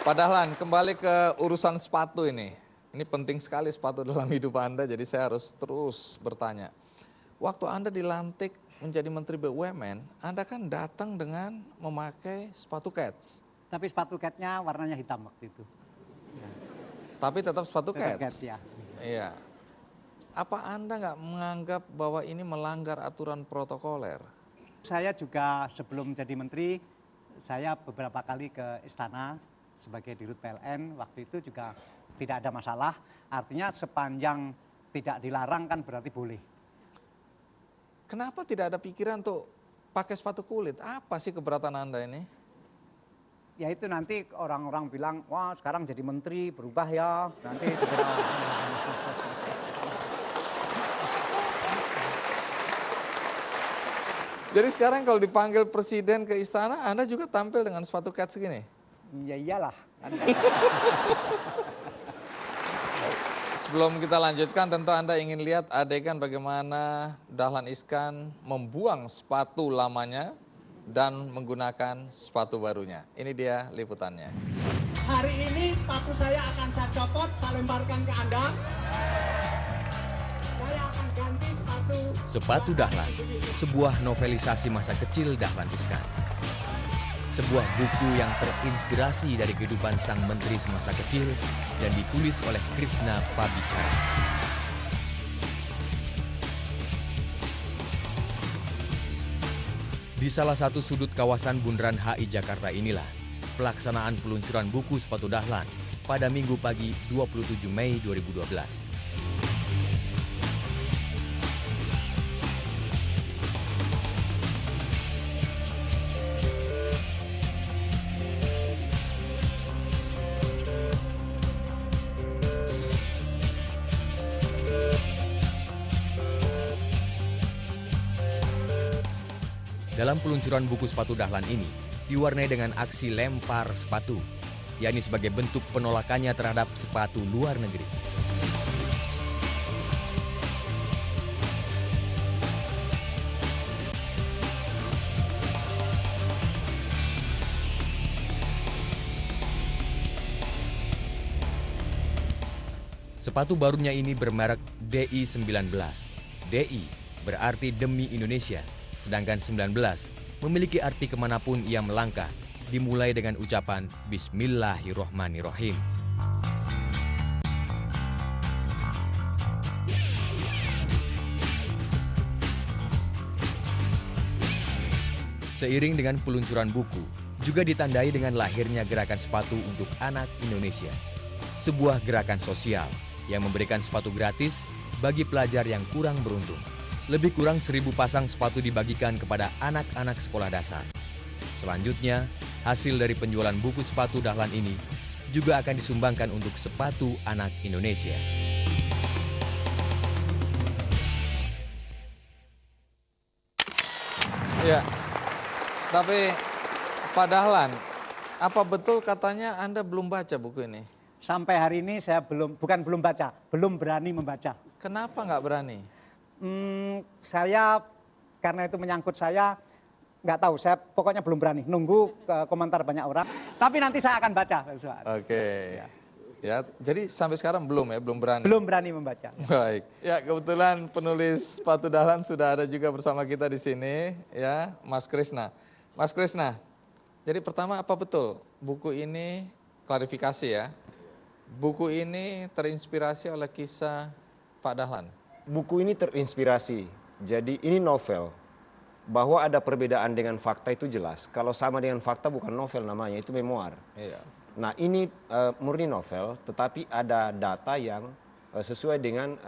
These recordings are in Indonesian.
Pak Dahlan, kembali ke urusan sepatu ini. Ini penting sekali sepatu dalam hidup Anda, jadi saya harus terus bertanya. Waktu Anda dilantik menjadi Menteri BUMN, Anda kan datang dengan memakai sepatu Keds. Tapi sepatu Keds-nya warnanya hitam waktu itu. Tapi tetap sepatu Tetap Keds? Keds, ya. Iya. Apa Anda nggak menganggap bahwa ini melanggar aturan protokoler? Saya juga sebelum jadi menteri, saya beberapa kali ke istana sebagai dirut PLN. Waktu itu juga tidak ada masalah. Artinya sepanjang tidak dilarang kan berarti boleh. Kenapa tidak ada pikiran untuk pakai sepatu kulit? Apa sih keberatan Anda ini? Ya itu nanti orang-orang bilang, wah sekarang jadi menteri berubah ya. Nanti dikira. Jadi sekarang kalau dipanggil presiden ke istana, Anda juga tampil dengan sepatu Keds segini? Ya iyalah. Sebelum kita lanjutkan, tentu Anda ingin lihat adegan bagaimana Dahlan Iskan membuang sepatu lamanya dan menggunakan sepatu barunya. Ini dia liputannya. Hari ini sepatu saya akan saya copot, saya lemparkan ke Anda. Saya akan ganti sepatu. Sepatu Dahlan, sebuah novelisasi masa kecil Dahlan Iskan. Sebuah buku yang terinspirasi dari kehidupan sang menteri semasa kecil dan ditulis oleh Krishna Pabicara. Di salah satu sudut kawasan Bundaran HI Jakarta inilah pelaksanaan peluncuran buku sepatu Dahlan pada Minggu pagi 27 Mei 2012. Dalam peluncuran buku sepatu Dahlan ini, diwarnai dengan aksi lempar sepatu, yakni sebagai bentuk penolakannya terhadap sepatu luar negeri. Sepatu barunya ini bermerek DI-19. DI berarti demi Indonesia. Sedangkan 19 memiliki arti kemanapun ia melangkah, dimulai dengan ucapan Bismillahirrohmanirrohim. Seiring dengan peluncuran buku, juga ditandai dengan lahirnya gerakan sepatu untuk anak Indonesia. Sebuah gerakan sosial yang memberikan sepatu gratis bagi pelajar yang kurang beruntung. Lebih kurang 1.000 pasang sepatu dibagikan kepada anak-anak sekolah dasar. Selanjutnya, hasil dari penjualan buku sepatu Dahlan ini juga akan disumbangkan untuk sepatu anak Indonesia. Ya, tapi Pak Dahlan, apa betul katanya Anda belum baca buku ini? Sampai hari ini saya belum baca, belum berani membaca. Kenapa nggak berani? Saya karena itu menyangkut saya nggak tahu, saya pokoknya belum berani nunggu komentar banyak orang, tapi nanti saya akan baca. Oke. Ya, jadi sampai sekarang belum berani. Belum berani membaca. Baik. Ya, kebetulan penulis sepatu Dahlan sudah ada juga bersama kita di sini, ya, Mas Krishna. Mas Krishna, jadi pertama apa betul buku ini, klarifikasi ya, buku ini terinspirasi oleh kisah Pak Dahlan? Buku ini terinspirasi, jadi ini novel. Bahwa ada perbedaan dengan fakta itu jelas. Kalau sama dengan fakta bukan novel namanya, itu memoir. Iya. Nah ini murni novel, tetapi ada data yang sesuai dengan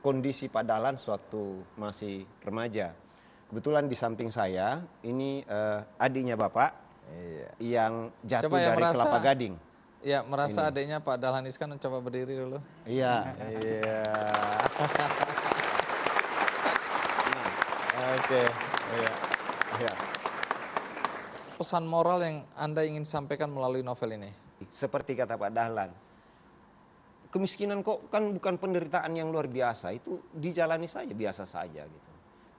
kondisi Pak Dahlan sewaktu masih remaja. Kebetulan di samping saya, ini adiknya Bapak yang jatuh Coba dari Kelapa Gading. Ya, merasa adiknya Pak Dahlan Iskan, coba berdiri dulu. Iya. Iya. Oke. Iya. Iya. Pesan moral yang Anda ingin sampaikan melalui novel ini? Seperti kata Pak Dahlan, kemiskinan kok kan bukan penderitaan yang luar biasa, itu dijalani saja biasa saja gitu.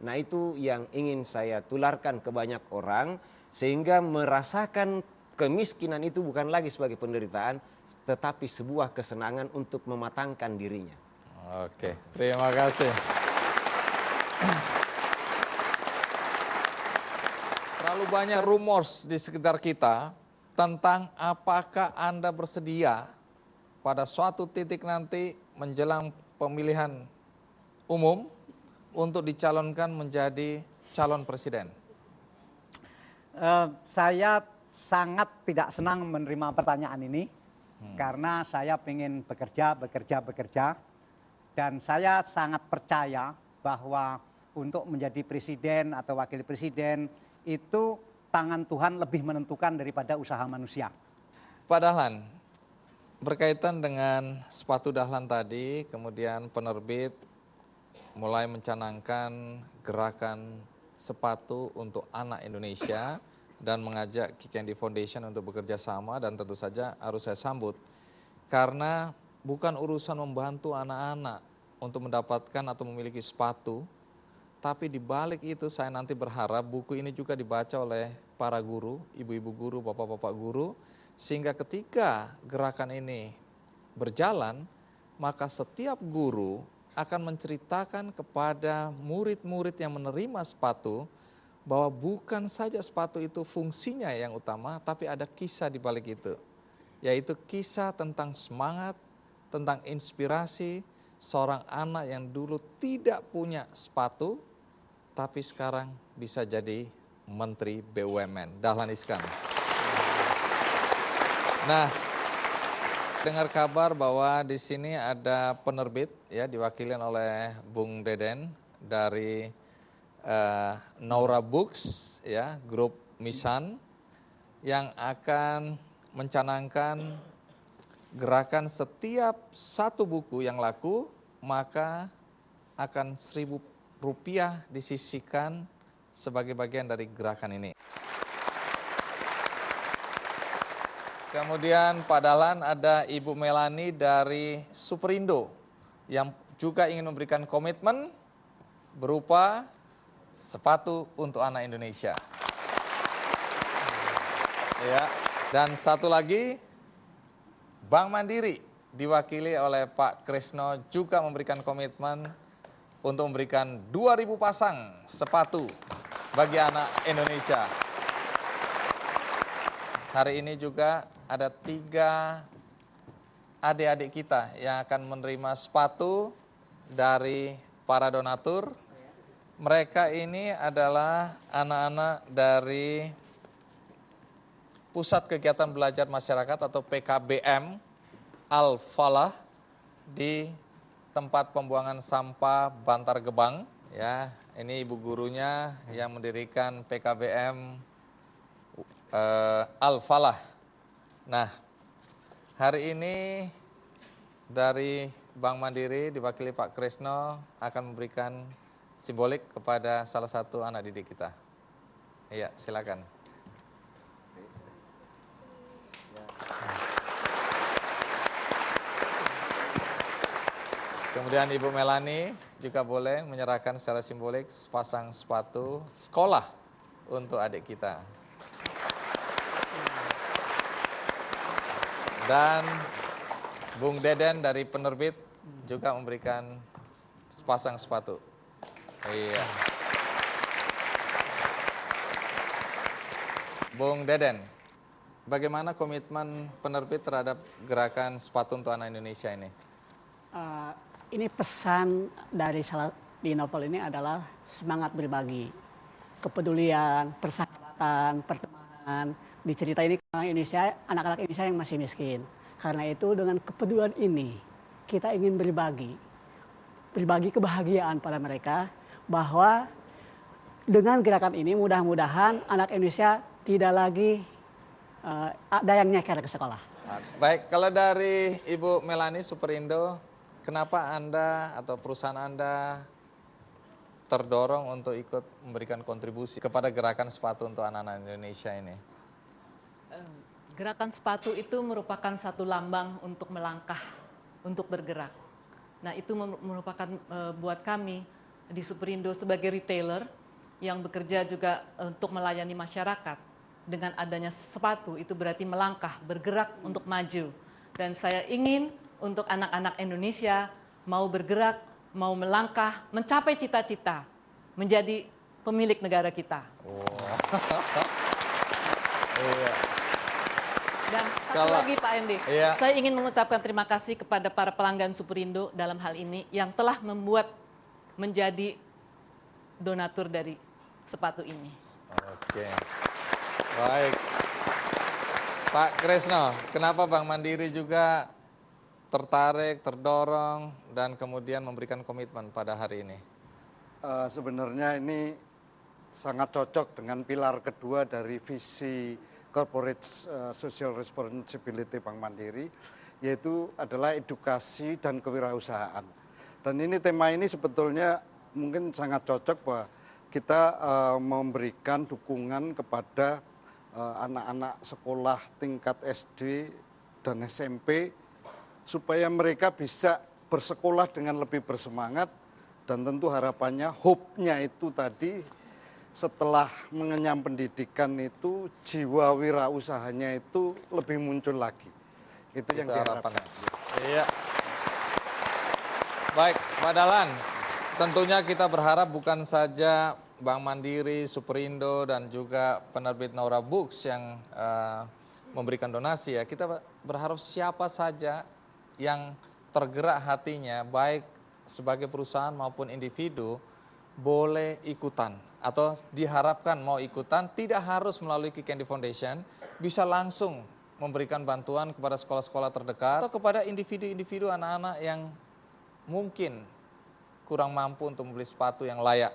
Nah itu yang ingin saya tularkan ke banyak orang sehingga merasakan kemiskinan itu bukan lagi sebagai penderitaan, tetapi sebuah kesenangan untuk mematangkan dirinya. Oke, terima kasih. Terlalu banyak rumors di sekitar kita tentang apakah Anda bersedia pada suatu titik nanti menjelang pemilihan umum untuk dicalonkan menjadi calon presiden. Saya sangat tidak senang menerima pertanyaan ini karena saya ingin bekerja dan saya sangat percaya bahwa untuk menjadi presiden atau wakil presiden itu tangan Tuhan lebih menentukan daripada usaha manusia. Pak Dahlan, berkaitan dengan sepatu Dahlan tadi, kemudian penerbit mulai mencanangkan gerakan sepatu untuk anak Indonesia dan mengajak Kikendi Foundation untuk bekerja sama, dan tentu saja harus saya sambut. Karena bukan urusan membantu anak-anak untuk mendapatkan atau memiliki sepatu, tapi di balik itu saya nanti berharap buku ini juga dibaca oleh para guru, ibu-ibu guru, bapak-bapak guru, sehingga ketika gerakan ini berjalan, maka setiap guru akan menceritakan kepada murid-murid yang menerima sepatu bahwa bukan saja sepatu itu fungsinya yang utama, tapi ada kisah di balik itu, yaitu kisah tentang semangat, tentang inspirasi seorang anak yang dulu tidak punya sepatu, tapi sekarang bisa jadi Menteri BUMN, Dahlan Iskan. Nah, dengar kabar bahwa di sini ada penerbit ya, diwakili oleh Bung Deden dari Naura Books ya, grup Misan, yang akan mencanangkan gerakan setiap satu buku yang laku maka akan Rp1.000 disisihkan sebagai bagian dari gerakan ini. Kemudian Pak Dahlan, ada Ibu Melani dari Superindo yang juga ingin memberikan komitmen berupa sepatu untuk anak Indonesia. Ya, dan satu lagi Bank Mandiri diwakili oleh Pak Krisno juga memberikan komitmen untuk memberikan 2.000 pasang sepatu bagi anak Indonesia. Hari ini juga ada 3 adik-adik kita yang akan menerima sepatu dari para donatur. Mereka ini adalah anak-anak dari Pusat Kegiatan Belajar Masyarakat atau PKBM Al-Falah di tempat pembuangan sampah Bantar Gebang. Ya, ini ibu gurunya yang mendirikan PKBM Al-Falah. Nah, hari ini dari Bank Mandiri diwakili Pak Krisno akan memberikan simbolik kepada salah satu anak didik kita. Iya, silakan. Kemudian Ibu Melani juga boleh menyerahkan secara simbolik sepasang sepatu sekolah untuk adik kita. Dan Bung Deden dari penerbit juga memberikan sepasang sepatu. Iya. Bung Deden, bagaimana komitmen penerbit terhadap gerakan sepatu untuk anak Indonesia ini? Ini pesan dari di novel ini adalah semangat berbagi, kepedulian, persahabatan, pertemanan. Di cerita ini Indonesia, anak-anak Indonesia yang masih miskin. Karena itu dengan kepedulian ini kita ingin berbagi kebahagiaan pada mereka, bahwa dengan gerakan ini mudah-mudahan anak Indonesia tidak lagi ada yang nyeker ke sekolah. Baik, kalau dari Ibu Melani Superindo, kenapa Anda atau perusahaan Anda terdorong untuk ikut memberikan kontribusi kepada gerakan sepatu untuk anak-anak Indonesia ini? Gerakan sepatu itu merupakan satu lambang untuk melangkah, untuk bergerak. Nah, itu merupakan buat kami di Superindo sebagai retailer yang bekerja juga untuk melayani masyarakat. dengan adanya sepatu itu berarti melangkah, bergerak untuk maju. Dan saya ingin untuk anak-anak Indonesia mau bergerak, mau melangkah, mencapai cita-cita, menjadi pemilik negara kita. Iya. Dan satu lagi Pak Endi, Iya. saya ingin mengucapkan terima kasih kepada para pelanggan Superindo dalam hal ini yang telah membuat menjadi donatur dari sepatu ini. Oke, baik. Pak Kresno, kenapa Bank Mandiri juga tertarik, terdorong, dan kemudian memberikan komitmen pada hari ini? Sebenarnya ini sangat cocok dengan pilar kedua dari visi Corporate Social Responsibility Bank Mandiri, yaitu adalah edukasi dan kewirausahaan. Dan ini tema ini sebetulnya mungkin sangat cocok bahwa kita memberikan dukungan kepada anak-anak sekolah tingkat SD dan SMP supaya mereka bisa bersekolah dengan lebih bersemangat, dan tentu harapannya, hope-nya itu tadi setelah mengenyam pendidikan itu jiwa wirausahanya itu lebih muncul lagi. Itu yang diharapkan. Iya. Baik, Pak Dahlan, tentunya kita berharap bukan saja Bank Mandiri, Superindo, dan juga penerbit Naura Books yang memberikan donasi ya. Kita berharap siapa saja yang tergerak hatinya, baik sebagai perusahaan maupun individu, boleh ikutan atau diharapkan mau ikutan, tidak harus melalui Kick Candy Foundation, bisa langsung memberikan bantuan kepada sekolah-sekolah terdekat atau kepada individu-individu anak-anak yang mungkin kurang mampu untuk membeli sepatu yang layak.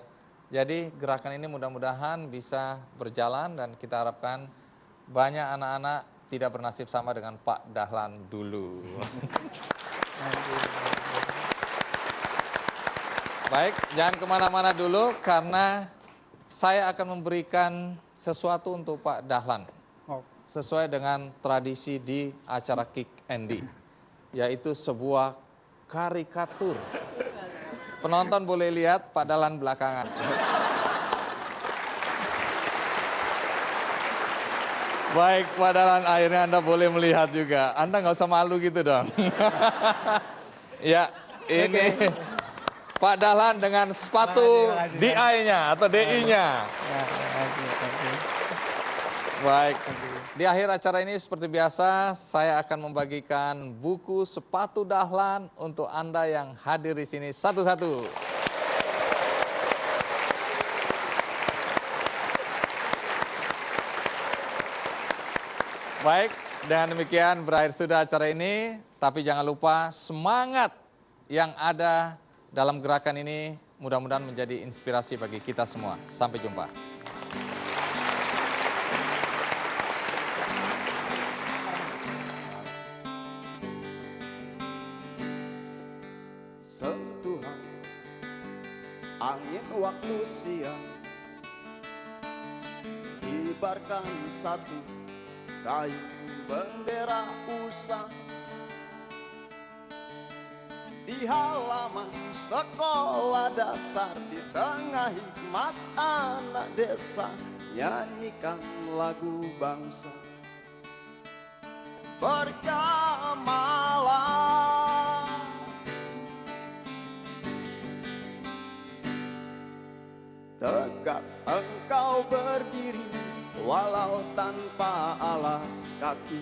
Jadi gerakan ini mudah-mudahan bisa berjalan dan kita harapkan banyak anak-anak tidak bernasib sama dengan Pak Dahlan dulu. Baik, jangan kemana-mana dulu karena saya akan memberikan sesuatu untuk Pak Dahlan. Sesuai dengan tradisi di acara Kick Andy, yaitu sebuah karikatur. Penonton boleh lihat Pak Dahlan belakangan. Baik, Pak Dahlan, akhirnya Anda boleh melihat juga. Anda nggak usah malu gitu dong. Ya, ini Pak Dahlan dengan sepatu DI-nya atau DI-nya. Baik, di akhir acara ini seperti biasa saya akan membagikan buku sepatu Dahlan untuk Anda yang hadir di sini satu-satu. Baik, dengan demikian berakhir sudah acara ini, tapi jangan lupa semangat yang ada dalam gerakan ini mudah-mudahan menjadi inspirasi bagi kita semua. Sampai jumpa. Sentuhan angin waktu siang, kibarkan satu kayu bendera usang di halaman sekolah dasar, di tengah hikmat anak desa, nyanyikan lagu bangsa. Bergamalah tegak engkau berdiri, walau tanpa alas kaki.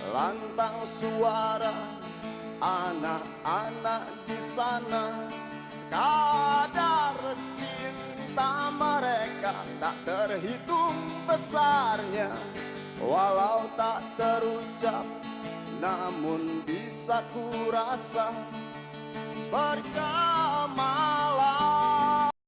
Lantang suara anak-anak di sana, kadar cinta mereka tak terhitung besarnya. Walau tak terucap, namun bisa ku rasa. Bergema